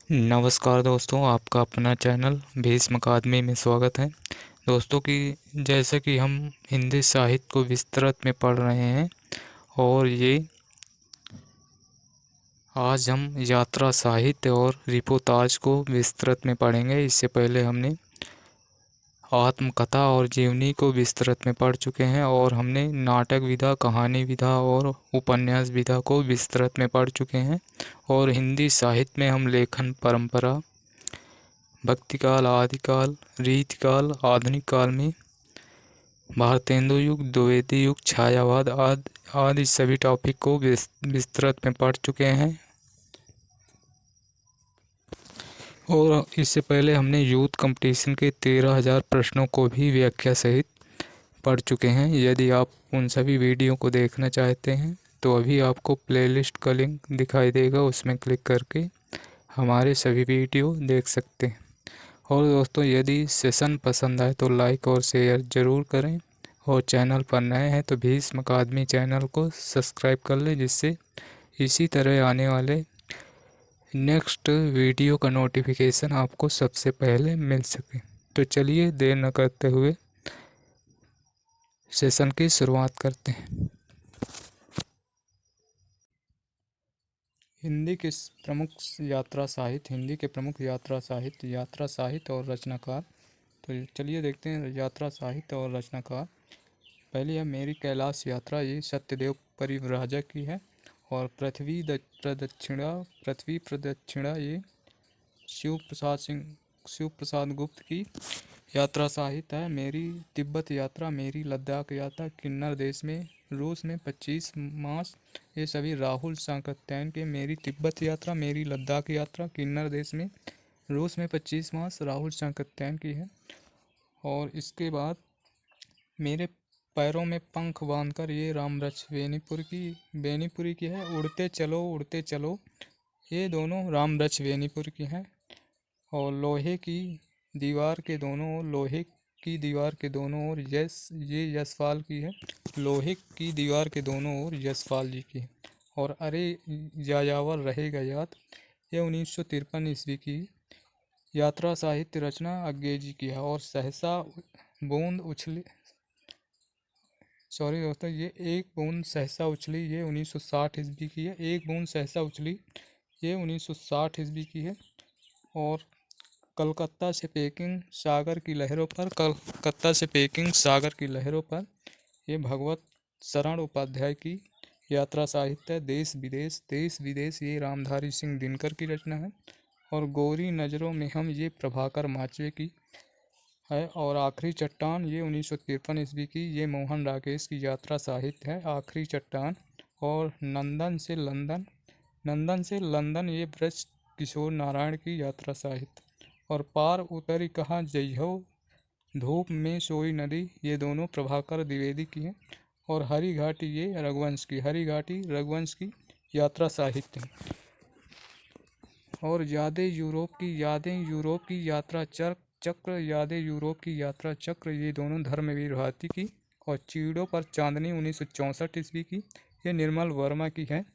नमस्कार दोस्तों, आपका अपना चैनल भीष्म अकादमी में स्वागत है। दोस्तों की जैसे कि हम हिंदी साहित्य को विस्तृत में पढ़ रहे हैं और ये आज हम यात्रा साहित्य और रिपोर्ताज को विस्तृत में पढ़ेंगे। इससे पहले हमने आत्मकथा और जीवनी को विस्तृत में पढ़ चुके हैं और हमने नाटक विधा, कहानी विधा और उपन्यास विधा को विस्तृत में पढ़ चुके हैं। और हिंदी साहित्य में हम लेखन परंपरा, भक्तिकाल, आदिकाल, रीतिकाल, आधुनिक काल में भारतेंदु युग, द्विवेदी युग, छायावाद आदि सभी टॉपिक को विस्तृत में पढ़ चुके हैं। और इससे पहले हमने यूथ कंपटीशन के 13,000 प्रश्नों को भी व्याख्या सहित पढ़ चुके हैं। यदि आप उन सभी वीडियो को देखना चाहते हैं तो अभी आपको प्लेलिस्ट का लिंक दिखाई देगा, उसमें क्लिक करके हमारे सभी वीडियो देख सकते हैं। और दोस्तों, यदि सेशन पसंद आए तो लाइक और शेयर ज़रूर करें और चैनल पर नए हैं तो भीष्म अकादमी चैनल को सब्सक्राइब कर लें, जिससे इसी तरह आने वाले नेक्स्ट वीडियो का नोटिफिकेशन आपको सबसे पहले मिल सके। तो चलिए देर न करते हुए सेशन की शुरुआत करते हैं। हिंदी के प्रमुख यात्रा साहित्य, हिंदी के प्रमुख यात्रा साहित्य और रचनाकार। तो चलिए देखते हैं यात्रा साहित्य और रचनाकार। पहली है मेरी कैलाश यात्रा, ये सत्यदेव परिव्राजक की है। और पृथ्वी प्रदक्षिणा ये शिव प्रसाद गुप्त की यात्रा साहित्य है। मेरी तिब्बत यात्रा, मेरी लद्दाख यात्रा, किन्नर देश में रूस में 25 मास, ये सभी राहुल सांकृत्यायन के। मेरी तिब्बत यात्रा, मेरी लद्दाख यात्रा, किन्नर देश में रूस में 25 मास, राहुल सांकृत्यायन की है। और इसके बाद मेरे पैरों में पंख बांधकर, ये रामरच बेनीपुरी की है। उड़ते चलो, ये दोनों रामरच बेनीपुर की हैं। और लोहे की दीवार के दोनों ओर ये यशपाल की है। लोहे की दीवार के दोनों ओर यशपाल जी की है। और अरे यायावर रहेगा याद, ये 1953 ईस्वी की यात्रा साहित्य रचना अज्ञे जी की है। और सहसा बूंद उछली, सॉरी दोस्तों, ये एक बूंद सहसा उछली, ये 1960 ईस्वी की है। एक बूंद सहसा उछली, ये 1960 ईस्वी की है। और कलकत्ता से पेकिंग सागर की लहरों पर, ये भगवत शरण उपाध्याय की यात्रा साहित्य है। देश विदेश ये रामधारी सिंह दिनकर की रचना है। और गोरी नज़रों में हम, ये प्रभाकर माचवे की है। और आखिरी चट्टान, ये 1953 ईस्वी की, ये मोहन राकेश की यात्रा साहित्य है, आखिरी चट्टान। और नंदन से लंदन ये ब्रज किशोर नारायण की यात्रा साहित्य। और पार उतरी कहाँ जइहो, धूप में सोई नदी, ये दोनों प्रभाकर द्विवेदी की हैं। और हरी घाटी रघुवंश की यात्रा साहित्य है। और यादें यूरोप की यात्रा चक्र, ये दोनों धर्मवीर भारती की। और चीड़ों पर चांदनी 1964 ईस्वी की, ये निर्मल वर्मा की है।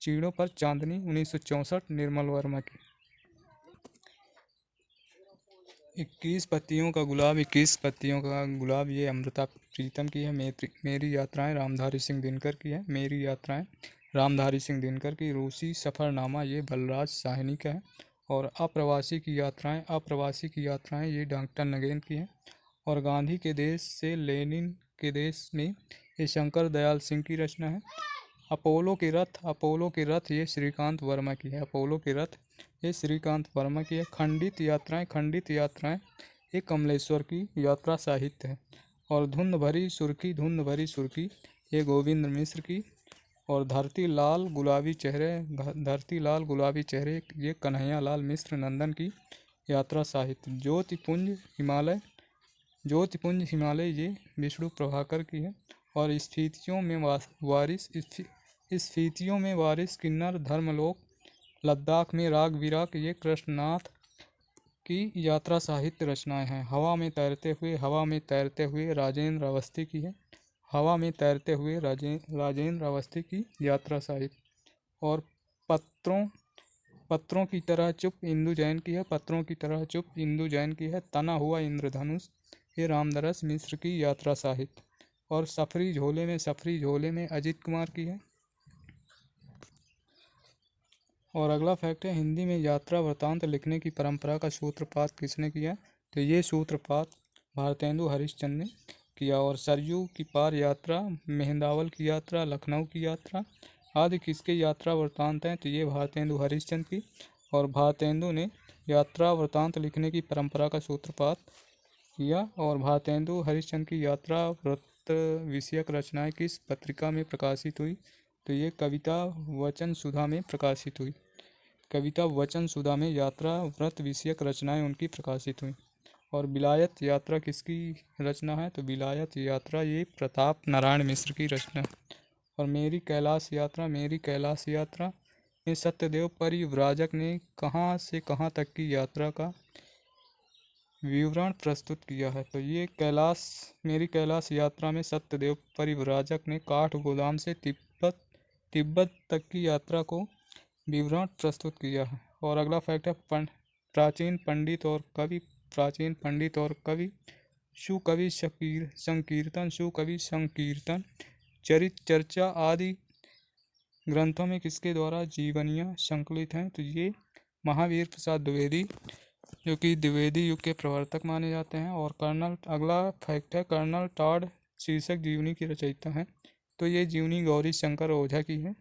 चीड़ों पर चांदनी 1964 निर्मल वर्मा की। 21 पत्तियों का गुलाब, ये अमृता प्रीतम की है। मेरी यात्राएं रामधारी सिंह दिनकर की है। मेरी यात्राएं रामधारी सिंह दिनकर की। रूसी सफ़रनामा, ये बलराज साहनी का है। और अप्रवासी की यात्राएं ये डॉक्टर नगेन की है। और गांधी के देश से लेनिन के देश में, ये शंकर दयाल सिंह की रचना है। अपोलो के रथ, ये श्रीकांत वर्मा की है। ये श्रीकांत वर्मा की है। खंडित यात्राएं ये कमलेश्वर की यात्रा साहित्य है। और धुंध भरी सुर्खी, ये गोविंद मिश्र की। और धरती लाल गुलाबी चेहरे, ये कन्हैया लाल मिश्र नंदन की यात्रा साहित्य। ज्योतिपुंज हिमालय, ये विष्णु प्रभाकर की है। और स्फीतियों में वारिस किन्नर धर्मलोक, लद्दाख में राग विराग, ये कृष्णनाथ की यात्रा साहित्य रचनाएं हैं। हवा में तैरते हुए राजेंद्र अवस्थी की है। राजेंद्र अवस्थी की यात्रा साहित्य। और पत्रों की तरह चुप इंदु जैन की है, पत्रों की तरह चुप इंदु जैन की है, तना हुआ इंद्रधनुष ये रामदरस मिश्र की यात्रा साहित्य। और सफरी झोले में अजित कुमार की है। और अगला फैक्ट है, हिंदी में यात्रा वृतांत लिखने की परंपरा का सूत्रपात किसने किया? तो ये सूत्रपात भारतेंदु हरिश्चंद्र ने किया। और सरयू की पार यात्रा, मेहंदावल की यात्रा, लखनऊ की यात्रा आदि किसके यात्रा वृतांत हैं? तो ये भारतेंदु हरिश्चंद्र की। और भारतेंदु ने यात्रा वृतांत लिखने की परंपरा का सूत्रपात किया। और भारतेंदु हरिश्चंद्र की यात्रा वृत्त विषयक रचनाएं किस पत्रिका में प्रकाशित हुई? तो ये कविता वचन सुधा में प्रकाशित हुई। कविता वचन सुधा में यात्रा व्रत विषयक रचनाएं उनकी प्रकाशित हुई। और विलायत यात्रा किसकी रचना है? तो विलायत यात्रा ये प्रताप नारायण मिश्र की रचना है। और मेरी कैलाश यात्रा में सत्यदेव परिव्राजक ने कहाँ से कहाँ तक की यात्रा का विवरण प्रस्तुत किया है? तो ये मेरी कैलाश यात्रा में सत्यदेव परिव्राजक ने काठ गोदाम से तिब्बत तक की यात्रा को विवरण प्रस्तुत किया है। और अगला फैक्ट है, प्राचीन पंडित और कवि सुकवि संकीर्तन चरित चर्चा आदि ग्रंथों में किसके द्वारा जीवनियाँ संकलित हैं? तो ये महावीर प्रसाद द्विवेदी, जो कि द्विवेदी युग के प्रवर्तक माने जाते हैं। और अगला फैक्ट है, कर्नल टॉड शीर्षक जीवनी की रचयिता हैं। तो ये जीवनी गौरी शंकर ओझा की है।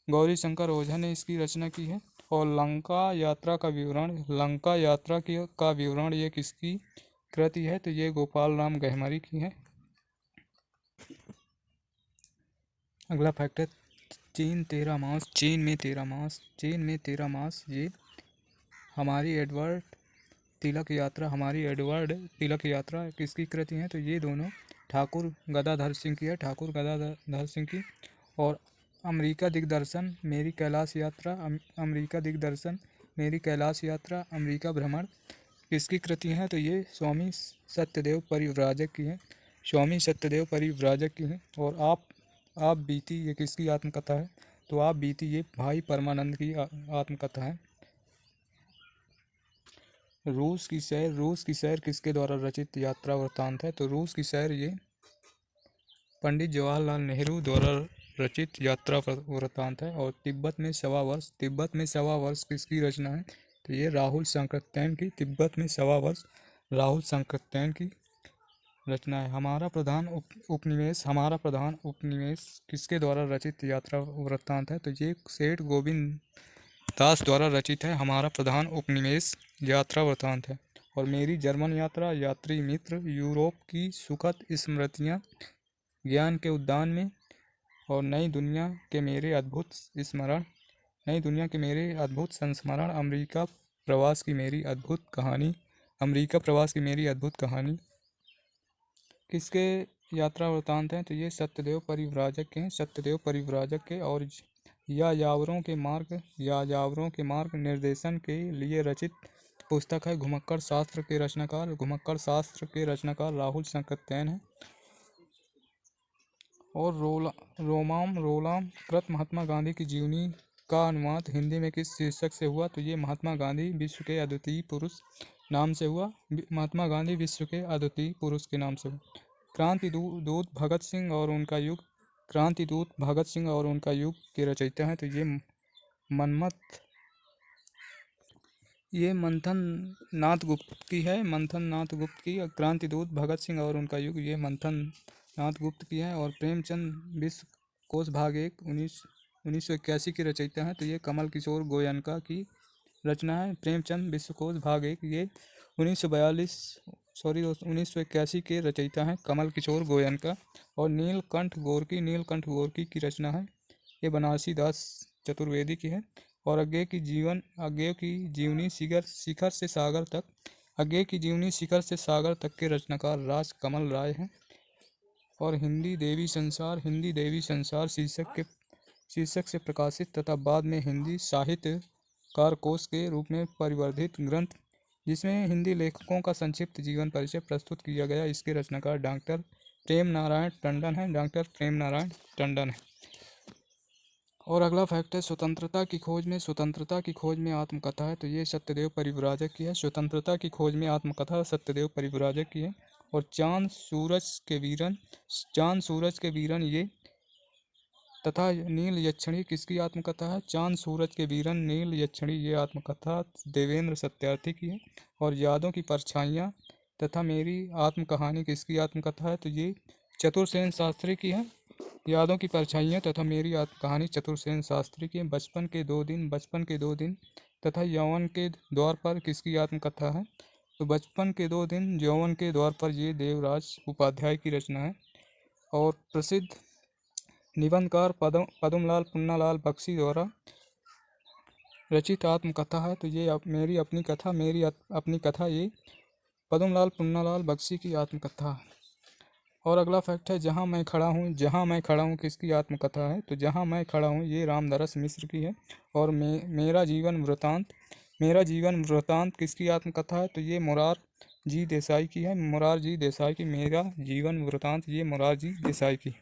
गौरी शंकर ओझा ने इसकी रचना की है। और लंका यात्रा का विवरण ये किसकी कृति है? तो ये गोपाल राम गहमरी की है। अगला फैक्ट है, चीन में 13 मास ये हमारी एडवर्ड तिलक यात्रा किसकी कृति है? तो ये दोनों ठाकुर गदाधर सिंह की। और अमेरिका दिग्दर्शन मेरी कैलाश यात्रा अमेरिका भ्रमण किसकी कृति है? तो ये स्वामी सत्यदेव परिव्राजक की है। और आप बीती ये किसकी आत्मकथा है? तो आप बीती ये भाई परमानंद की आत्मकथा है। रूस की सैर किसके द्वारा रचित यात्रा वृत्तांत है? तो रूस की सैर ये पंडित जवाहरलाल नेहरू द्वारा रचित यात्रा वृत्तांत है। और तिब्बत में सवा वर्ष किसकी रचना है? तो ये राहुल सांकृत्यायन की। तिब्बत में सवा वर्ष राहुल सांकृत्यायन की रचना है। हमारा प्रधान उपनिवेश किसके द्वारा रचित यात्रा वृत्तांत है? तो ये सेठ गोविंद दास द्वारा रचित है। हमारा प्रधान उपनिवेश यात्रा वृत्तांत है। और मेरी जर्मन यात्रा यात्री मित्र यूरोप की सुखद स्मृतियाँ ज्ञान के उद्यान में। और नई दुनिया के मेरे अद्भुत संस्मरण अमेरिका प्रवास की मेरी अद्भुत कहानी किसके यात्रा वृत्तांत हैं? तो ये सत्यदेव परिव्राजक के। और यायावरों के मार्ग निर्देशन के लिए रचित पुस्तक है घुमक्कड़ शास्त्र के रचनाकार राहुल सांकृत्यायन है। और रोलाम कृत महात्मा गांधी की जीवनी का अनुवाद हिंदी में किस शीर्षक से हुआ? तो ये महात्मा गांधी विश्व के अद्वितीय पुरुष नाम से हुआ। क्रांतिदूत भगत सिंह और उनका युग के रचयिता हैं। तो ये मंथन नाथ गुप्त की है। क्रांतिदूत भगत सिंह और उनका युग ये मंथन नाथ गुप्त की है। और प्रेमचंद विश्व कोश भाग 1 1981 की रचयिता है। तो ये कमल किशोर गोयनका की रचना है। प्रेमचंद विश्वकोश भाग 1 ये 1981 के रचयिता हैं कमल किशोर गोयनका। और नीलकंठ गोरकी की रचना है। ये बनारसी दास चतुर्वेदी की है। और आगे की जीवनी शिखर से सागर तक के रचनाकार राज कमल राय हैं। और हिंदी देवी संसार शीर्षक से प्रकाशित तथा बाद में हिंदी साहित्यकार कोश के रूप में परिवर्धित ग्रंथ, जिसमें हिंदी लेखकों का संक्षिप्त जीवन परिचय प्रस्तुत किया गया, इसके रचनाकार डॉक्टर प्रेम नारायण टंडन है। और अगला फैक्ट है स्वतंत्रता की खोज में आत्मकथा है, तो ये सत्यदेव परिव्राजक की है। स्वतंत्रता की खोज में आत्मकथा सत्यदेव परिव्राजक की है। और चांद सूरज के वीरन ये तथा नील यक्षिणी किसकी आत्मकथा है? चांद सूरज के वीरन नील यक्षिणी ये आत्मकथा देवेंद्र सत्यार्थी की है। और यादों की परछाइयाँ तथा मेरी आत्मकहानी किसकी आत्मकथा है? तो ये चतुरसेन शास्त्री की है। यादों की परछाइयाँ तथा मेरी आत्मकहानी चतुरसेन शास्त्री की है। बचपन के दो दिन तथा यौवन के द्वार पर किसकी आत्मकथा है? तो बचपन के 2 दिन यौवन के द्वार पर ये देवराज उपाध्याय की रचना है। और प्रसिद्ध निबंधकार पद्मलाल पुन्नालाल बख्शी द्वारा रचित आत्मकथा है, तो ये मेरी अपनी कथा ये पद्मलाल पुन्नालाल बख्शी की आत्मकथा है। और अगला फैक्ट है जहाँ मैं खड़ा हूँ किसकी आत्मकथा है? तो जहाँ मैं खड़ा हूँ ये रामदरस मिश्र की है। और मेरा जीवन वृतांत किसकी आत्मकथा है? तो ये मुरारजी देसाई की है। मुरारजी देसाई की मेरा जीवन वृतांत ये मुरारजी देसाई की।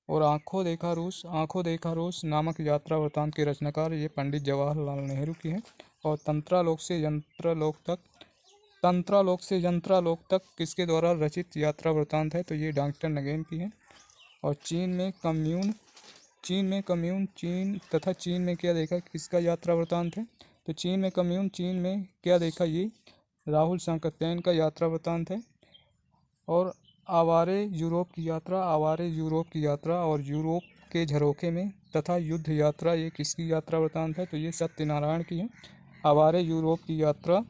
और आंखों देखा रूस नामक यात्रा वृतांत के रचनाकार ये पंडित जवाहरलाल नेहरू की है। और तंत्रालोक से यंत्रालोक तक किसके द्वारा रचित यात्रा वृतांत है? तो ये डॉक्टर नगेन की है। और चीन में क्या देखा किसका यात्रा वृतांत है? तो चीन में क्या देखा ये राहुल सांकृत्यायन का यात्रा वृतांत है। और आवारे यूरोप की यात्रा और यूरोप के झरोखे में तथा युद्ध यात्रा ये किसकी यात्रा वृतांत है? तो ये सत्यनारायण की है। आवारे यूरोप की यात्रा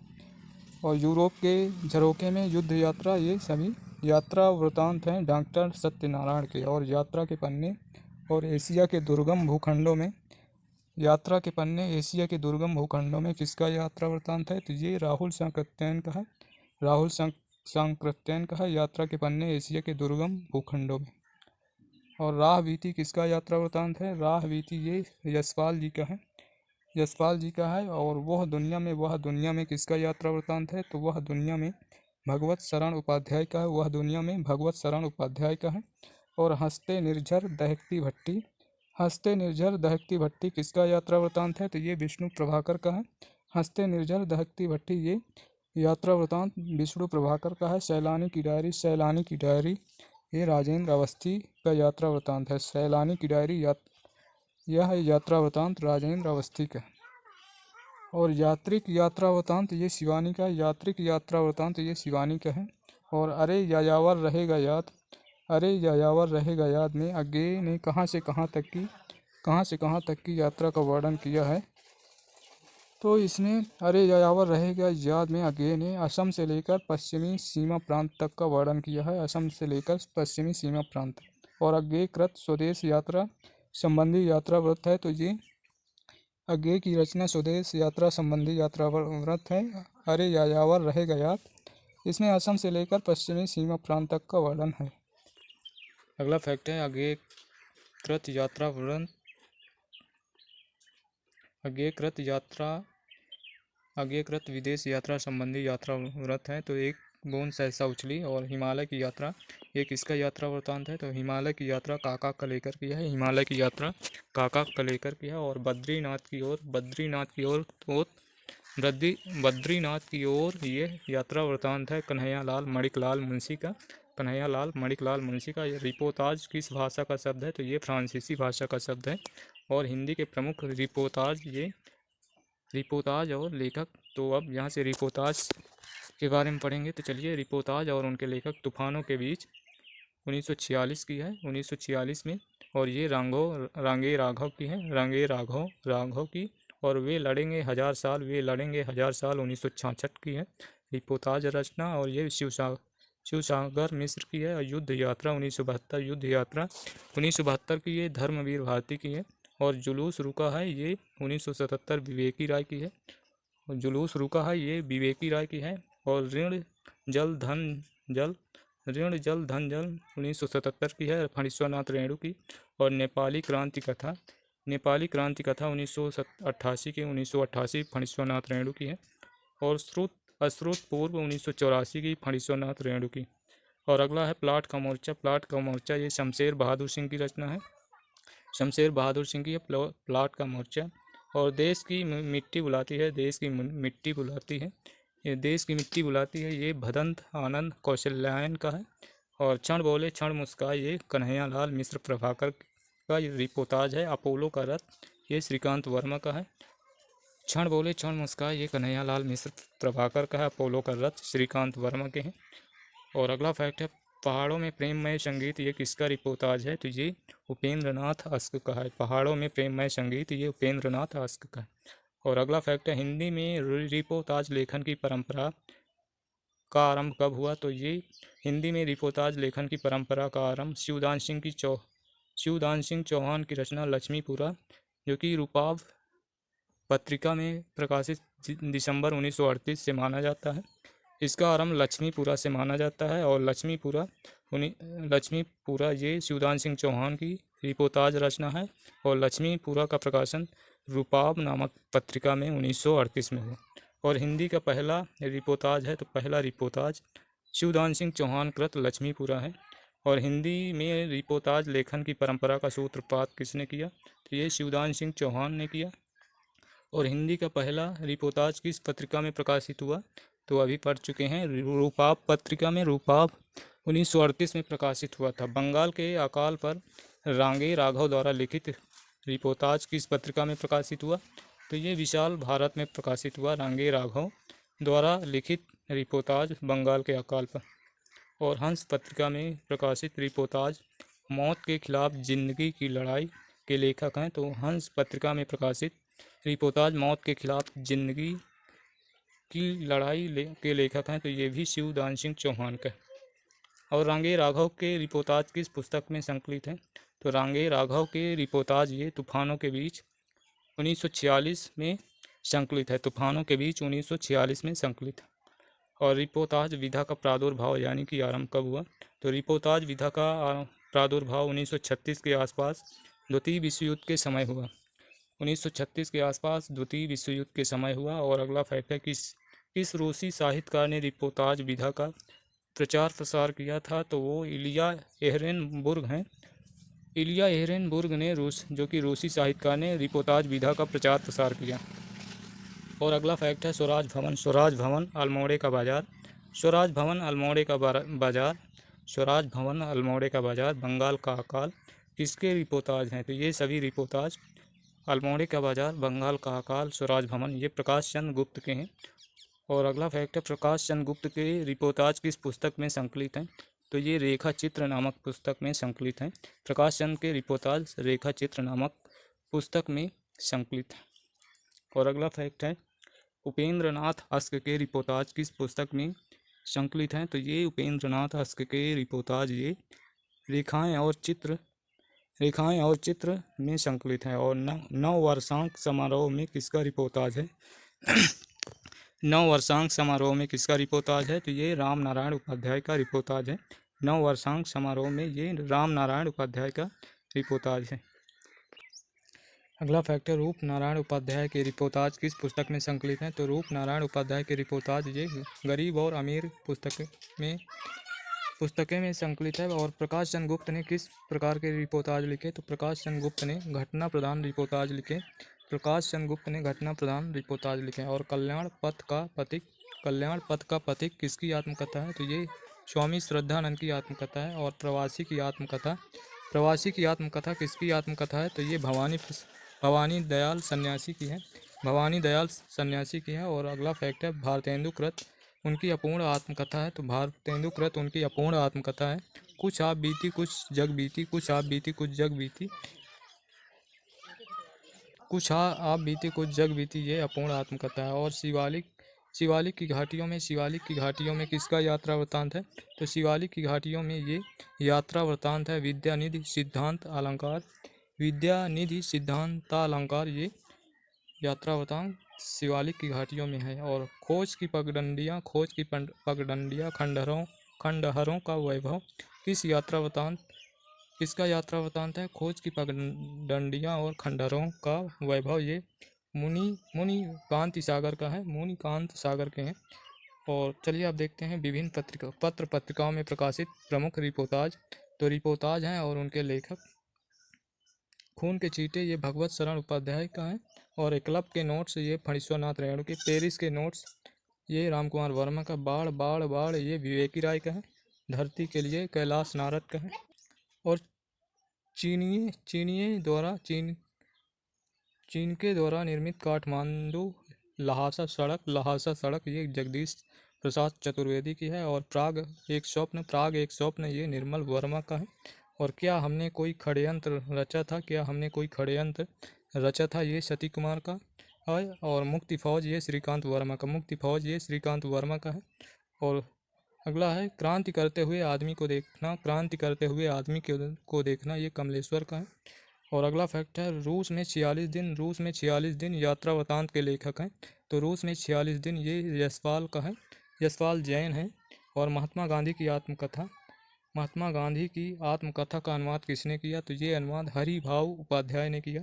और यूरोप के झरोखे में युद्ध यात्रा ये सभी यात्रा वृतांत हैं डॉक्टर सत्यनारायण के। और यात्रा के पन्ने और एशिया के दुर्गम भूखंडों में किसका यात्रा वृतांत है? तो ये राहुल सांकृत्यायन का है यात्रा के पन्ने एशिया के दुर्गम भूखंडों में। और राह बीती किसका यात्रा वृतांत है? राह बीती ये यशपाल जी का है। और वह दुनिया में किसका यात्रा वृतांत है? तो वह दुनिया में भगवत शरण उपाध्याय का है। और हंसते निर्झर दहकती भट्टी किसका यात्रा वृतांत है? तो ये विष्णु प्रभाकर का है। हंसते निर्झर दहकती भट्टी ये यात्रा वृतांत विष्णु प्रभाकर का है। सैलानी की डायरी ये राजेंद्र अवस्थी का यात्रा वृतांत है। सैलानी की डायरी यह यात्रा वृतांत राजेंद्र अवस्थी का। और यात्रिक यात्रा वृतांत ये शिवानी का है। और अरे यायावर रहेगा याद में अज्ञेय ने कहाँ से कहाँ तक की यात्रा का वर्णन किया है। तो इसमें अरे यायावर रहेगा याद में अज्ञेय ने असम से लेकर पश्चिमी सीमा प्रांत तक का वर्णन किया है। और अज्ञेयकृत स्वदेश यात्रा संबंधी यात्रा व्रत है। तो ये अज्ञेय की रचना स्वदेश यात्रा संबंधी यात्रा व्रत है। अरे यायावर रहेगा याद, इसमें असम से लेकर पश्चिमी सीमा प्रांत तक का वर्णन है। अगला फैक्ट है अज्ञेयकृत विदेश यात्रा संबंधी यात्रा व्रत है। तो एक गोंद सहसा उछली। और हिमालय की यात्रा ये किसका यात्रा वृतांत है? तो हिमालय की यात्रा काका का लेकर की है। और बद्रीनाथ की ओर ये यात्रा वृतांत है कन्हैयालाल मणिकलाल मुंशी का। ये रिपोर्टाज किस भाषा का शब्द है? तो ये फ्रांसीसी भाषा का शब्द है। और हिंदी के प्रमुख रिपोर्टाज और लेखक। तो अब यहाँ से रिपोर्टाज के बारे में पढ़ेंगे। तो चलिए, रिपोर्टाज और उनके लेखक तूफानों के बीच 1946 की है, 1946 में। और ये रांगे राघव की। और वे लड़ेंगे हजार साल 1966 की है रिपोर्टाज रचना। और ये शिवसागर मिश्र की है। युद्ध यात्रा 1972 की ये धर्मवीर भारती की है। और जुलूस रुका है ये 1977 विवेकी राय की है। और ऋण जल धन जल 1977 की है फणीश्वरनाथ रेणु की। और नेपाली क्रांति कथा 1988 फणीश्वरनाथ रेणु की है। और अश्रुत पूर्व 1984 की फणीश्वरनाथ रेणु की। और अगला है प्लाट का मोर्चा ये शमशेर बहादुर सिंह की रचना है। शमशेर बहादुर सिंह की है प्लाट का मोर्चा। और देश की मिट्टी बुलाती है, देश की मिट्टी बुलाती है, ये देश की मिट्टी बुलाती है, ये भदंत आनंद कौशल्यायन का है। और क्षण बोले क्षण मुस्काए, ये कन्हैया लाल मिश्र प्रभाकर का रिपोर्टाज है। अपोलो का रथ, ये श्रीकांत वर्मा का है। क्षण बोले क्षण मुस्काए, ये कन्हैया लाल मिश्र प्रभाकर का है। अपोलो का रथ श्रीकांत वर्मा के हैं। और अगला फैक्ट है, पहाड़ों में प्रेममय संगीत, ये किसका रिपोर्टाज है? तो ये उपेंद्र नाथ अश्क का है। पहाड़ों में प्रेममय संगीत, ये उपेंद्र नाथ अश्क का है। और अगला फैक्ट है, हिंदी में रिपोर्टाज लेखन की परंपरा का आरंभ कब हुआ? तो ये हिंदी में रिपोर्टाज लेखन की परंपरा का आरंभ शिवदान सिंह चौहान की रचना लक्ष्मीपुरा, जो कि रूपाव पत्रिका में प्रकाशित दिसंबर 1938 से माना जाता है। इसका आरंभ लक्ष्मीपुरा से माना जाता है। और लक्ष्मीपुरा ये शिवदान सिंह चौहान की रिपोर्टाज रचना है। और लक्ष्मीपुरा का प्रकाशन रूपाव नामक पत्रिका में 1938 में हुआ। और हिंदी का पहला रिपोर्टाज है, तो पहला रिपोर्टाज शिवदान सिंह चौहान कृत लक्ष्मीपुरा है। और हिंदी में रिपोर्टाज लेखन की परंपरा का सूत्रपात किसने किया? तो ये शिवदान सिंह चौहान ने किया। और हिंदी का पहला रिपोर्टाज किस पत्रिका में प्रकाशित हुआ? तो अभी पढ़ चुके हैं, रूपाव पत्रिका में। रूपाव 1938 में प्रकाशित हुआ था। बंगाल के अकाल पर रांगे राघव द्वारा लिखित रिपोर्टाज किस पत्रिका में प्रकाशित हुआ? तो ये विशाल भारत में प्रकाशित हुआ, रांगे राघव द्वारा लिखित रिपोर्टाज बंगाल के अकाल पर। और हंस पत्रिका में प्रकाशित रिपोर्टाज मौत के खिलाफ जिंदगी की लड़ाई के लेखक हैं। तो हंस पत्रिका में प्रकाशित रिपोर्टाज मौत के खिलाफ जिंदगी की लड़ाई के लेखक हैं, तो ये भी शिवदान सिंह चौहान का। और रांगे राघव के रिपोर्टाज किस पुस्तक में संकलित हैं? तो रांगे राघव के रिपोर्टाज ये तूफानों के बीच 1946 में संकलित है। तूफानों के बीच 1946 में संकलित है। और रिपोर्टाज विधा का प्रादुर्भाव यानी कि आरंभ कब हुआ? तो रिपोर्टाज विधा का प्रादुर्भाव 1936 के आसपास द्वितीय विश्व युद्ध के समय हुआ। 1936 के आसपास द्वितीय विश्व युद्ध के समय हुआ। और अगला फैक्ट है, किस रूसी साहित्यकार ने रिपोर्टाज विधा का प्रचार प्रसार किया था? तो वो इलिया एहरेनबुर्ग हैं। इलिया एहरेनबुर्ग ने जो कि रूसी साहित्यकार ने रिपोर्टाज विधा का प्रचार प्रसार किया। और अगला फैक्ट है, स्वराज भवन अल्मोड़े का बाजार। स्वराज भवन अल्मोड़े का बाजार स्वराज भवन अल्मोड़े का बाजार, बंगाल का अकाल किसके रिपोर्टाज हैं? तो ये सभी रिपोर्टाज अल्मोड़े का बाजार, बंगाल का अकाल, स्वराज भवन, ये प्रकाश चंद्र गुप्त के हैं। और अगला फैक्ट है, प्रकाश चंद्र गुप्त के रिपोर्टाज किस पुस्तक में संकलित हैं? तो ये रेखा चित्र नामक पुस्तक में संकलित हैं। प्रकाश चंद्र के रिपोर्टाज रेखा चित्र नामक पुस्तक में संकलित हैं। और अगला फैक्ट है, उपेंद्र नाथ अश्क के रिपोर्टाज किस पुस्तक में संकलित हैं? तो ये उपेंद्र नाथ अश्क के रिपोर्टाज ये रेखाएं और चित्र में संकलित है। और नव वर्षांक समारोह में किसका रिपोर्टाज है? नव वर्षांक समारोह में किसका रिपोर्टाज है? तो ये राम नारायण उपाध्याय का रिपोर्टाज है। नव वर्षांक समारोह में ये राम नारायण उपाध्याय का रिपोर्टाज है। अगला फैक्टर, रूप नारायण उपाध्याय के रिपोर्टाज किस पुस्तक में संकलित हैं? तो रूप नारायण उपाध्याय के रिपोर्टाज ये गरीब और अमीर पुस्तकें में संकलित है। और प्रकाश चंद्र गुप्त ने किस प्रकार के रिपोर्टाज लिखे? तो प्रकाश चंद्र गुप्त ने घटना प्रधान रिपोर्टाज लिखे। और कल्याण पथ का पथिक किसकी आत्मकथा है? तो ये स्वामी श्रद्धानंद की आत्मकथा है। और प्रवासी की आत्मकथा किसकी आत्मकथा है? तो ये भवानी दयाल सन्यासी की है। और अगला फैक्ट है, भारतेंदु कृत उनकी अपूर्ण आत्मकथा है। तो भारतेंदु कृत उनकी अपूर्ण आत्मकथा है। कुछ आप बीती कुछ जग बीती, कुछ आप बीती कुछ जग बीती, ये अपूर्ण आत्मकथा है। और शिवालिक की घाटियों में किसका यात्रा वृत्तांत है? तो शिवालिक की घाटियों में ये यात्रा वृत्तांत है विद्यानिधि सिद्धांतालंकार, ये यात्रा वृत्तांत शिवालिक की घाटियों में है। और खोज की पगडंडियाँ खंडहरों का वैभव किसका यात्रा वृत्तांत है? खोज की पगडंडियाँ और खंडहरों का वैभव ये मुनिकांत सागर के हैं। और चलिए आप देखते हैं विभिन्न पत्रिकाओं में प्रकाशित प्रमुख रिपोर्टाज। तो रिपोर्टाज हैं और उनके लेखक। खून के चीटे ये भगवत शरण उपाध्याय का है। और क्लब के नोट्स ये फणीश्वरनाथ रेणु के। पेरिस के नोट्स ये रामकुमार वर्मा का। बाढ़ बाढ़ बाढ़ ये विवेकी राय का है। धरती के लिए कैलाश नारद का है। और चीन के द्वारा निर्मित काठमांडू लहासा सड़क ये जगदीश प्रसाद चतुर्वेदी की है। और प्राग एक स्वप्न ये निर्मल वर्मा का है। और क्या हमने कोई षड्यंत्र रचा था ये सती कुमार का है। और मुक्ति फौज ये श्रीकांत वर्मा का है। और अगला है क्रांति करते हुए आदमी को देखना ये कमलेश्वर का है। और अगला फैक्ट है रूस में 46 दिन यात्रा वृतांत के लेखक हैं। तो रूस में 46 दिन ये यशपाल का है। यशपाल जैन है। और महात्मा गांधी की आत्मकथा का अनुवाद किसने किया? तो ये अनुवाद हरिभाव उपाध्याय ने किया।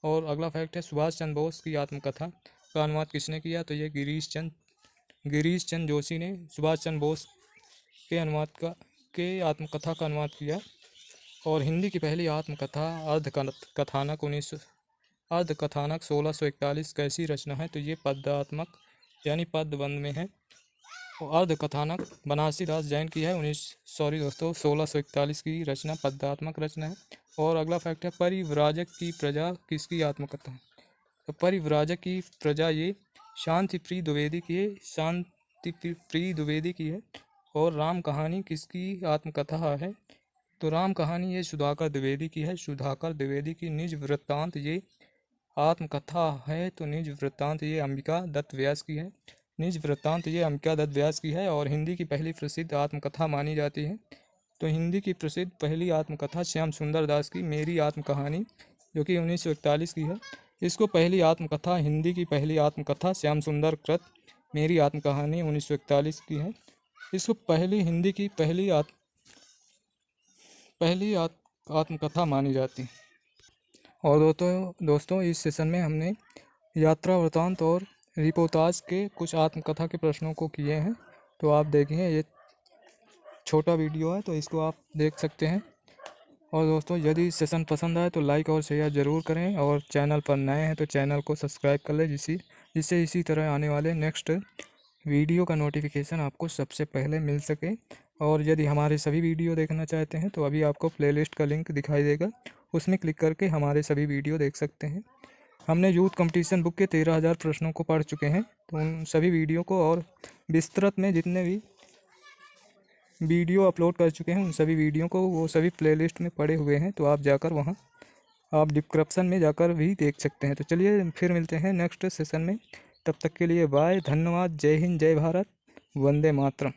और अगला फैक्ट है सुभाष चंद्र बोस की आत्मकथा का अनुवाद किसने किया? तो ये गिरीश चंद्र जोशी ने सुभाष चंद्र बोस के आत्मकथा का अनुवाद किया। और हिंदी की पहली आत्मकथा अर्धकथानक 1641 कैसी रचना है? तो ये पदात्मक यानी पदबंध में है। और अर्धकथानक बनारसी दास जैन की है। 1641 की रचना पदात्मक रचना है। और अगला फैक्ट है परिव्राजक की प्रजा किसकी आत्मकथा है? तो परिव्राजक की प्रजा ये शांतिप्रिय द्विवेदी की है। और राम कहानी किसकी आत्मकथा है? तो राम कहानी ये सुधाकर द्विवेदी की है। निज वृत्तांत ये आत्मकथा है। तो निज वृत्तांत ये अंबिका दत्त व्यास की है। और हिंदी की पहली प्रसिद्ध आत्मकथा मानी जाती है। तो हिंदी की प्रसिद्ध पहली आत्मकथा श्याम सुंदर दास की मेरी आत्मकहानी जो कि 1941 की है। इसको हिंदी की पहली आत्मकथा श्याम सुंदर कृत मेरी आत्मकहानी 1941 की है। इसको हिंदी की पहली आत्मकथा मानी जाती है। और दोस्तों इस सेशन में हमने यात्रा वृतांत और रिपोर्टाज के कुछ आत्मकथा के प्रश्नों को किए हैं। तो आप देखिए ये छोटा वीडियो है तो इसको आप देख सकते हैं। और दोस्तों यदि सेशन पसंद आए तो लाइक और शेयर ज़रूर करें। और चैनल पर नए हैं तो चैनल को सब्सक्राइब कर लें जिससे इसी तरह आने वाले नेक्स्ट वीडियो का नोटिफिकेशन आपको सबसे पहले मिल सके। और यदि हमारे सभी वीडियो देखना चाहते हैं तो अभी आपको प्लेलिस्ट का लिंक दिखाई देगा, उसमें क्लिक करके हमारे सभी वीडियो देख सकते हैं। हमने यूथ कंपटीशन बुक के 13,000 प्रश्नों को पढ़ चुके हैं। तो उन सभी वीडियो को और विस्तृत में जितने भी वीडियो अपलोड कर चुके हैं उन सभी वीडियो को वो सभी प्लेलिस्ट में पड़े हुए हैं। तो आप डिस्क्रिप्शन में जाकर भी देख सकते हैं। तो चलिए फिर मिलते हैं नेक्स्ट सेशन में। तब तक के लिए बाय, धन्यवाद, जय हिंद, जय भारत, वंदे मातरम।